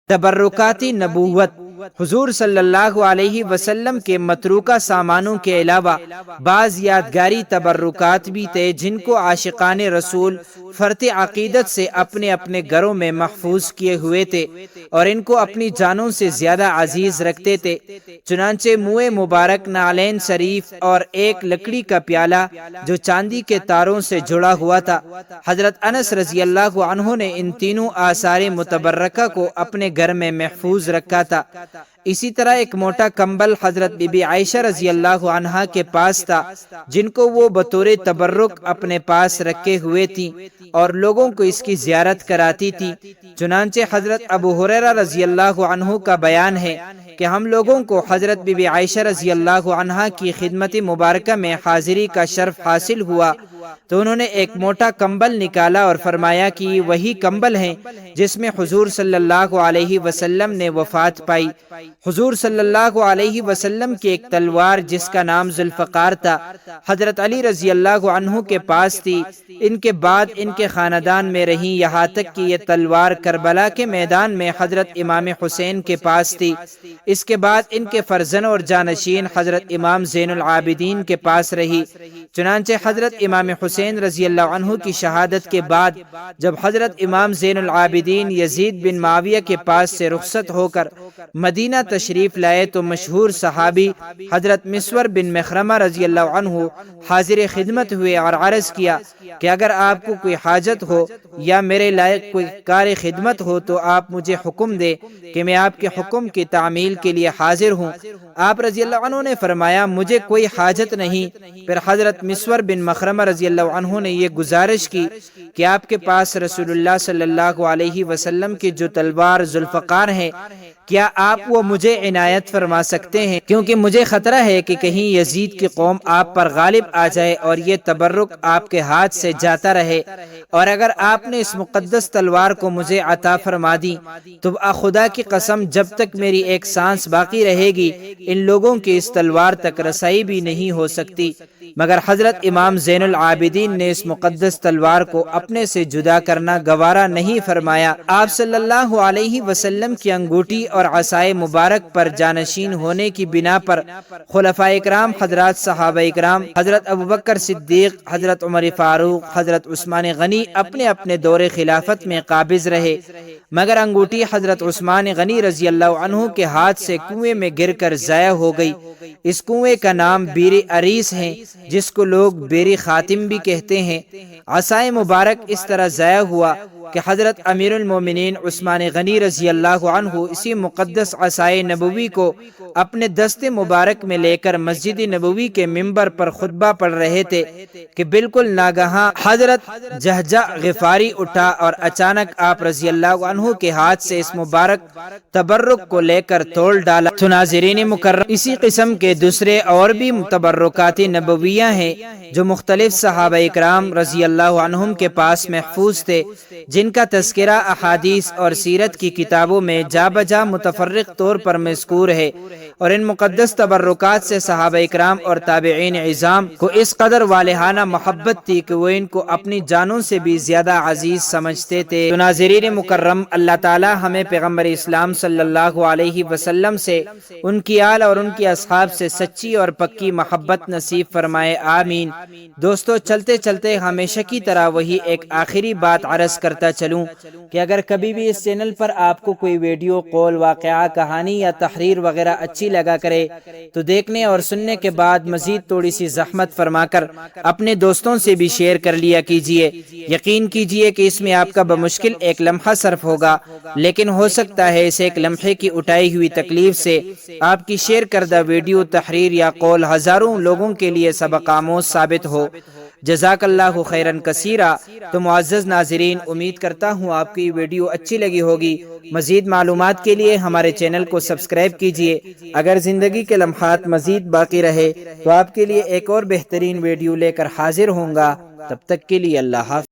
تبرکاتی نبوت۔ حضور صلی اللہ علیہ وسلم کے متروکہ سامانوں کے علاوہ بعض یادگاری تبرکات بھی تھے جن کو عاشقان رسول فرط عقیدت سے اپنے اپنے گھروں میں محفوظ کیے ہوئے تھے اور ان کو اپنی جانوں سے زیادہ عزیز رکھتے تھے۔ چنانچہ منہ مبارک، نعلین شریف اور ایک لکڑی کا پیالہ جو چاندی کے تاروں سے جڑا ہوا تھا، حضرت انس رضی اللہ عنہ نے ان تینوں آثار متبرکہ کو اپنے گھر میں محفوظ رکھا تھا۔ اسی طرح ایک موٹا کمبل حضرت بی بی عائشہ رضی اللہ عنہا کے پاس تھا جن کو وہ بطور تبرک اپنے پاس رکھے ہوئے تھی اور لوگوں کو اس کی زیارت کراتی تھی۔ چنانچہ حضرت ابو ہریرہ رضی اللہ عنہ کا بیان ہے کہ ہم لوگوں کو حضرت بی بی عائشہ رضی اللہ عنہا کی خدمت مبارکہ میں حاضری کا شرف حاصل ہوا تو انہوں نے ایک موٹا کمبل نکالا اور فرمایا کہ یہ وہی کمبل ہے جس میں حضور صلی اللہ علیہ وسلم نے وفات پائی۔ حضور صلی اللہ علیہ وسلم کی ایک تلوار جس کا نام ذوالفقار تھا حضرت علی رضی اللہ عنہ کے پاس تھی، ان کے بعد ان کے خاندان میں رہی، یہاں تک کہ یہ تلوار کربلا کے میدان میں حضرت امام حسین کے پاس تھی۔ اس کے بعد ان کے فرزند اور جانشین حضرت امام زین العابدین کے پاس رہی۔ چنانچہ حضرت امام حسین رضی اللہ عنہ کی شہادت کے بعد جب حضرت امام زین العابدین یزید بن معاویہ کے پاس سے رخصت ہو کر مدینہ تشریف لائے تو مشہور صحابی حضرت مسور بن مخرمہ رضی اللہ عنہ حاضر خدمت ہوئے اور عرض کیا کہ اگر آپ کو کوئی حاجت ہو یا میرے لائق کوئی کار خدمت ہو تو آپ مجھے حکم دے کہ میں آپ کے حکم کی تعمیل کے لیے حاضر ہوں۔ آپ رضی اللہ عنہ نے فرمایا مجھے کوئی حاجت نہیں۔ پھر حضرت مسور بن مخرمہ رضی اللہ عنہ نے یہ گزارش کی کہ آپ کے پاس رسول اللہ صلی اللہ علیہ وسلم کی جو تلوار ذوالفقار ہے کیا آپ وہ مجھے عنایت فرما سکتے ہیں، کیونکہ مجھے خطرہ ہے کہ کہیں یزید کی قوم آپ پر غالب آ جائے اور یہ تبرک آپ کے ہاتھ سے جاتا رہے، اور اگر آپ نے اس مقدس تلوار کو مجھے عطا فرما دی تو خدا کی قسم جب تک میری ایک سانس باقی رہے گی ان لوگوں کی اس تلوار تک رسائی بھی نہیں ہو سکتی۔ مگر حضرت امام زین العابدین نے اس مقدس تلوار کو اپنے سے جدا کرنا گوارا نہیں فرمایا۔ آپ صلی اللہ علیہ وسلم کی انگوٹھی اور عصائے مبارک پر جانشین ہونے کی بنا پر خلفائے کرام حضرات صحابہ کرام حضرت ابوبکر صدیق، حضرت عمر فاروق، حضرت عثمان غنی اپنے اپنے دور خلافت میں قابض رہے، مگر انگوٹھی حضرت عثمان غنی رضی اللہ عنہ کے ہاتھ سے کنویں میں گر کر ضائع ہو گئی۔ اس کنویں کا نام بیر عریس ہے جس کو لوگ بیر خاتم بھی کہتے ہیں۔ عصائے مبارک اس طرح ضائع ہوا کہ حضرت امیر المومنین عثمان غنی رضی اللہ عنہ اسی مقدس عصائے نبوی کو اپنے دست مبارک میں لے کر مسجد نبوی کے ممبر پر خطبہ پڑھ رہے تھے کہ بالکل ناگہاں حضرت جہجہ غفاری اٹھا اور اچانک آپ رضی اللہ عنہ کے ہاتھ سے اس مبارک تبرک کو لے کر توڑ ڈالا۔ تو ناظرین مکرم، اسی قسم کے دوسرے اور بھی تبرکات نبویہ ہیں جو مختلف صحابہ اکرام رضی اللہ عنہم کے پاس محفوظ تھے، جن کا تذکرہ احادیث اور سیرت کی کتابوں میں جا بجا متفرق طور پر مذکور ہے، اور ان مقدس تبرکات سے صحابہ اکرام اور تابعین عظام کو اس قدر والہانہ محبت تھی کہ وہ ان کو اپنی جانوں سے بھی زیادہ عزیز سمجھتے تھے۔ تو ناظرین مکرم، اللہ تعالی ہمیں پیغمبر اسلام صلی اللہ علیہ وسلم سے، ان کی آل اور ان کی اصحاب سے سچی اور پکی محبت نصیب فرمائے، آمین۔ دوستو، چلتے چلتے ہمیشہ کی طرح وہی ایک آخری بات عرض کرتا چلوں کہ اگر کبھی بھی اس چینل پر آپ کو کوئی ویڈیو، قول، واقعہ، کہانی یا تحریر وغیرہ اچھی لگا کرے تو دیکھنے اور سننے کے بعد مزید تھوڑی سی زحمت فرما کر اپنے دوستوں سے بھی شیئر کر لیا کیجئے۔ یقین کیجئے کہ اس میں آپ کا بمشکل ایک لمحہ صرف ہوگا، لیکن ہو سکتا ہے اس ایک لمحے کی اٹھائی ہوئی تکلیف سے آپ کی شیئر کردہ ویڈیو، تحریر یا قول ہزاروں لوگوں کے لیے سبق آموز ثابت ہو۔ جزاک اللہ خیرن کثیرا۔ تو معزز ناظرین، امید کرتا ہوں آپ کی ویڈیو اچھی لگی ہوگی۔ مزید معلومات کے لیے ہمارے چینل کو سبسکرائب کیجئے۔ اگر زندگی کے لمحات مزید باقی رہے تو آپ کے لیے ایک اور بہترین ویڈیو لے کر حاضر ہوں گا۔ تب تک کے لیے اللہ حافظ۔